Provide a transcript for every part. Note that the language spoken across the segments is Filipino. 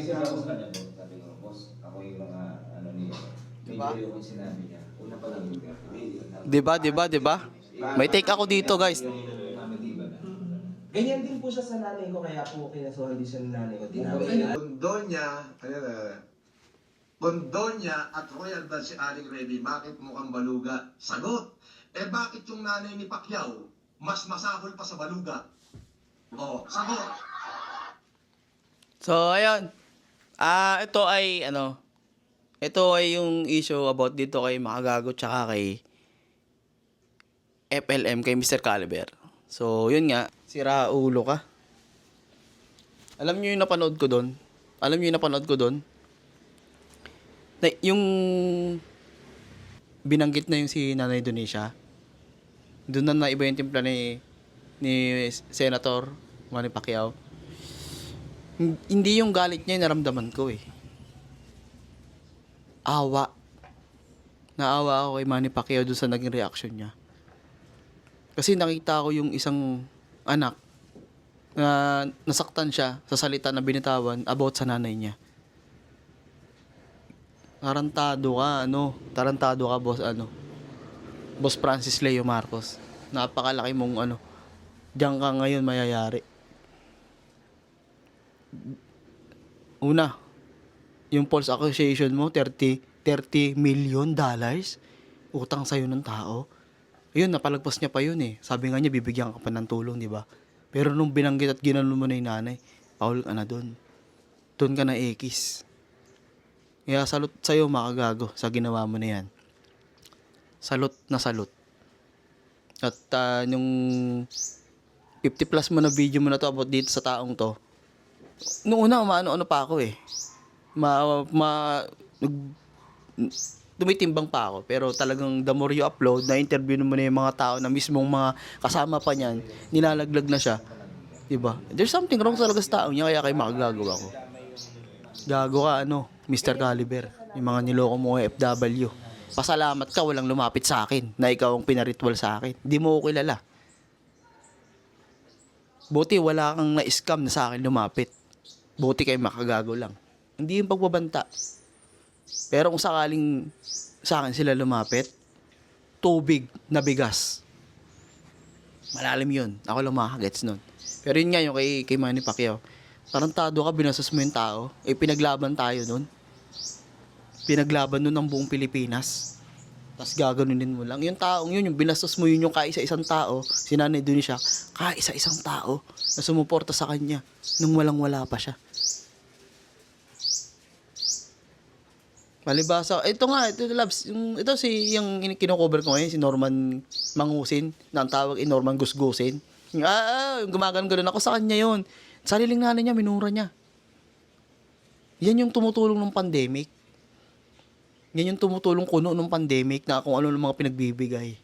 message ako sa kanya, boss. Sabi ko, boss, ako yung mga ano niya. Diba? Medyo yung sinabi niya. Una pa lang yung birthday. Diba? May take ako dito, guys. Ganyan din po siya sa nanay ko, kaya po kinasuhan din siya ng nanay ko. Dinabay niya. Condonia at Royal Blood si Aling Remy, bakit mukhang baluga? Sagot! Eh bakit yung nanay ni Pacquiao mas masahol pa sa baluga? Oh, sagot! So, ayun. Ito ay yung issue about dito kay Makagago tsaka kay FLM, kay Mr. Caliber. So, yun nga, sira ulo ka. Alam niyo yung napanood ko doon? Yung binanggit na yung si Nanay Donisha. Doon na naiba yung timpla ni Senator Manny Pacquiao. Hindi yung galit niya yung naramdaman ko eh. Naawa ako kay Manny Pacquiao doon sa naging reaction niya. Kasi nakita ko yung isang anak na nasaktan siya sa salita na binitawan about sa nanay niya. Tarantado ka, Boss Francis Leo Marcos. Napakalaki mong diyan ka ngayon mayayari. Una, yung false accusation mo, $30 million utang sa'yo ng tao. Ayun, napalagpas niya pa yun eh. Sabi nga niya, bibigyan ka pa ng tulong, di ba? Pero nung binanggit at ginano mo na yung nanay, Paul ka na doon. Doon ka na ekis. Kaya salute sa'yo, Makagago, sa ginawa mo na yan. Salute na salute. At yung 50 plus mo na video mo na to about dito sa taong to, noong una, ano pa ako eh. Tumitimbang pa ako. Pero talagang the more you upload, na-interview mo na yung mga tao na mismong mga kasama pa niyan, nilalaglag na siya. Diba? There's something wrong talaga sa taong niya, kaya kayo Makagago ako. Gago ka, Mr. Caliber. Yung mga niloko mo FW. Pasalamat ka, walang lumapit sa akin na ikaw ang pinaritwal sa akin. Di mo ko kilala. Buti wala kang na-scam na sa akin lumapit. Buti kayo Makagago lang. Hindi yung pagbabanta. Pero kung sakaling sa akin sila lumapit, tubig na bigas. Malalim yun. Ako lang makakagets nun. Pero yun nga yung kay Manny Pacquiao. Tarantado ka, binastos mo yung tao. Pinaglaban tayo nun. Pinaglaban nun ng buong Pilipinas. Tapos gaganunin mo lang. Yung taong yun, yung binastos mo yun yung kaisa-isang tao. Si Nanay Donisha, kaisa-isang tao na sumuporta sa kanya nung walang-wala pa siya. Palibasa, ito Labs, yung kino-cover ko ngayon, si Norman Mangusin, na ang tawag Norman Gusgusin. Yung gumagano-ganon ako sa kanya yun. Sariling nanay niya, minura niya. Yan yung tumutulong ng pandemic. Yan yung tumutulong kuno ng pandemic na kung ano ng mga pinagbibigay.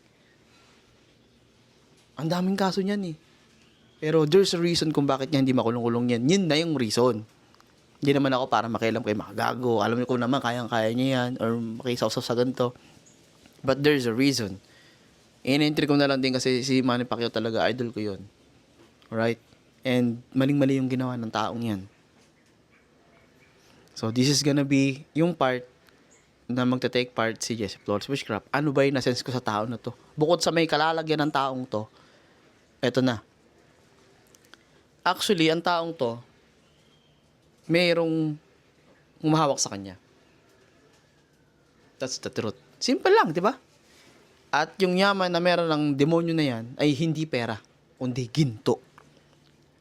Ang daming kaso niyan eh. Pero there's a reason kung bakit niya hindi makulong-kulong yan. Yun na yung reason. Hindi naman ako para makialam kay Makagago. Alam niyo ko naman, kayang-kaya niya yan. Or makisaw-saw sa ganito. But there's a reason. In-entry ko na lang din kasi si Manny Pacquiao talaga, idol ko yun. Alright? And maling-mali yung ginawa ng taong yan. So this is gonna be yung part na magta-take part si Jesse Flores Witchcraft. Ano ba yung nasense ko sa tao na to? Bukod sa may kalalagyan ng taong to, eto na. Actually, ang taong to, mayroong umahawak sa kanya. That's the truth. Simple lang, di ba? At yung yaman na meron ng demonyo na yan ay hindi pera, kundi ginto.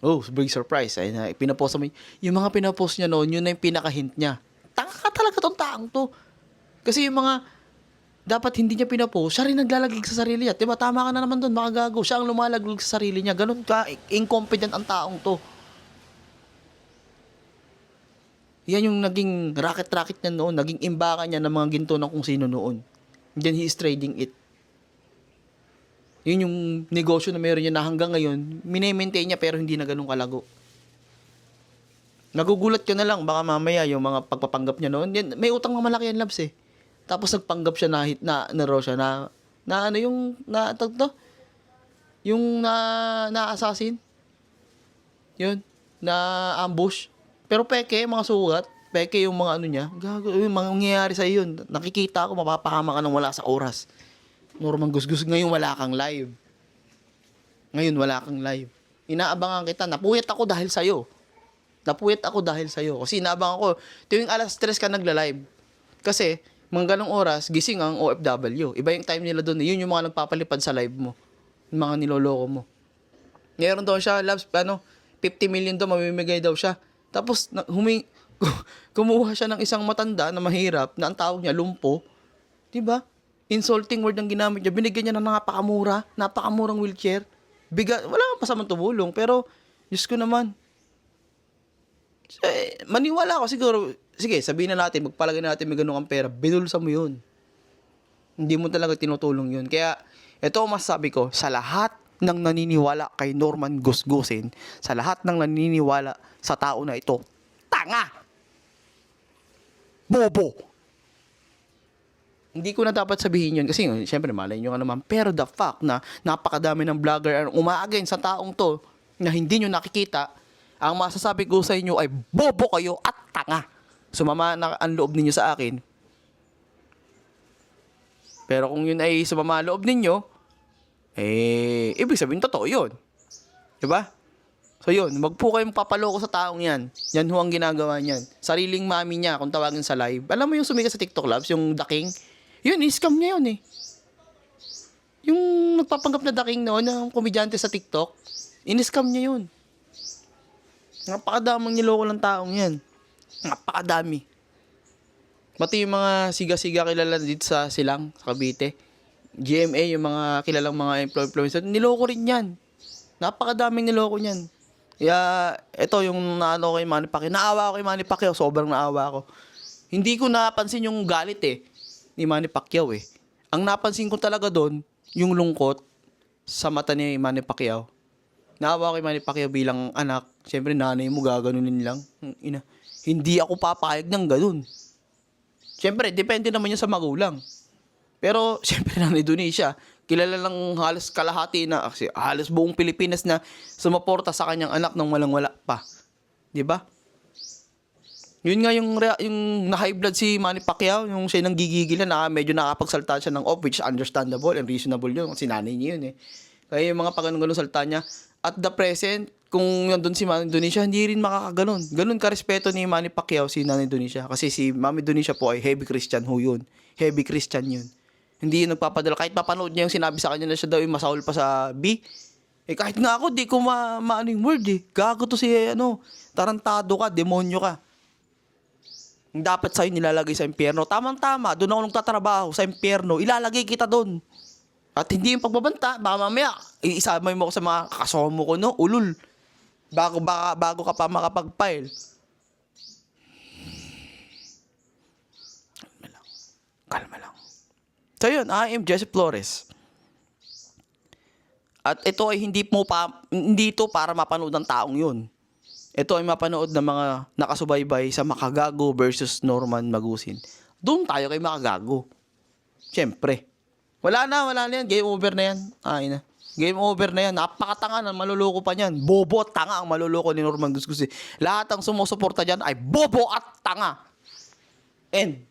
Oh, big surprise. Ay, pinapost mo yung mga pinapost niya noon, yun na yung pinaka-hint niya. Tanga ka talaga tong taong to. Kasi yung mga dapat hindi niya pinapost, siya rin naglalagig sa sarili niya. Diba? Tama ka na naman doon, Makagago. Siya ang lumalagig sa sarili niya. Ganun ka, incompetent ang taong to. Yan yung naging racket-racket niya noon, naging imbakan niya ng mga ginto ng kung sino noon. Then he is trading it. Yun yung negosyo na meron niya na hanggang ngayon, mini-maintain niya pero hindi na ganun kalago. Nagugulat ka na lang, baka mamaya yung mga pagpapanggap niya noon, yan, may utang na malaki yan, Labs eh. Tapos nagpanggap siya yung na assassin. Yun, na ambush. Pero peke, mga sugat, peke yung mga ano niya, gago, yung mga nangyayari sa yun. Nakikita ko, mapapahama ka nang wala sa oras. Norman Gusgus, ngayon wala kang live. Ngayon wala kang live. Inaabangan kita, napuyat ako dahil sa'yo. Napuyat ako dahil sa'yo. Kasi inaabangan ko, tuwing alas 3 ka nagla-live. Kasi, mga ganong oras, gising ang OFW. Iba yung time nila doon. Yun yung mga nagpapalipad sa live mo. Yung mga niloloko mo. Meron daw siya, labs, 50 million daw, mamimigay daw siya. Tapos, kumuha siya ng isang matanda na mahirap, na ang tawag niya, lumpo. Diba? Insulting word ang ginamit niya. Binigyan niya ng napakamurang wheelchair. Wala kang pasamang tumulong. Pero, Diyos ko naman. Maniwala ako siguro. Sige, sabihin na natin, magpalagay natin may ganun kang pera. Binulsa mo yun. Hindi mo talaga tinutulong yun. Kaya, ito ang masasabi ko, sa lahat ng naniniwala kay Norman Gusgusin, sa lahat ng naniniwala sa tao na ito, tanga! Bobo! Hindi ko na dapat sabihin yun kasi syempre malay nyo nga naman. Pero the fact na napakadami ng vlogger ang umaagain sa taong to na hindi nyo nakikita, ang masasabi ko sa inyo ay bobo kayo at tanga. Sumama na ang loob ninyo sa akin. Pero kung yun ay sumama ang loob ninyo, ibig sabihin totoo yun. Diba? So yun, wag po kayong papaloko sa taong yan. Yan ho ang ginagawa niyan. Sariling mami niya, kung tawagin sa live. Alam mo yung sumikat sa TikTok Labs, yung The King? Yun, scam niya yun eh. Yung nagpapanggap na The King noon, ng komedyante sa TikTok, in-scam niya yun. Napakadamang niloko ng taong yan. Napakadami. Pati yung mga siga-siga kilala dito sa Silang, sa Cavite. GMA, yung mga kilalang mga influencer, niloko rin yan. Napakadaming niloko niyan. Kaya, ito yung naano kay Manny Pacquiao. Naawa ko kay Manny Pacquiao, sobrang naawa ko. Hindi ko napansin yung galit ni Manny Pacquiao eh. Ang napansin ko talaga doon, yung lungkot sa mata ni Manny Pacquiao. Naawa ko kay Manny Pacquiao bilang anak. Siyempre, nanay mo gaganunin lang. Ina. Hindi ako papayag ng ganun. Siyempre, depende naman yun sa magulang. Pero, siyempre, nanay Indonesia, kilala lang halos kalahati na, kasi halos buong Pilipinas na sumuporta sa kanyang anak nang walang-wala pa. Diba? Yun nga yung na-high blood si Manny Pacquiao, yung siya nang gigigilan na medyo nakapagsalta siya ng off, which is understandable and reasonable yun. Kasi nanay niya yun eh. Kaya yung mga pagganong-ganong salta niya, at the present, kung nandun si Manny Indonesia, hindi rin makakaganon. Ganun ka-respeto ni Manny Pacquiao si Nanay Indonesia. Kasi si Mami Indonesia po ay heavy Christian ho yun. Heavy Christian yun. Hindi yun nagpapadala. Kahit mapanood niya yung sinabi sa kanya na siya daw yung masahol pa sa B. Kahit nga ako, di ko maano yung word eh. Gago to si tarantado ka, demonyo ka. Dapat sa'yo nilalagay sa impyerno. Tamang-tama, doon ako nagtatrabaho sa impyerno. Ilalagay kita doon. At hindi yung pagbabanta, baka mamaya, isama mo ko sa mga kasomo ko, no? Ulul. Bago ka pa makapag-file. Kalma lang. So yun, I am Jesse Flores. At ito ay hindi ito para mapanood ng taong yun. Ito ay mapanood ng mga nakasubaybay sa Makagago versus Norman Magusin. Doon tayo kay Makagago. Siyempre. Wala na yan. Game over na yan. Ay na. Game over na yan. Napakatanga na maluloko pa niyan. Bobo at tanga ang maluloko ni Norman Gusgusin. Lahat ang sumusuporta dyan ay bobo at tanga. End.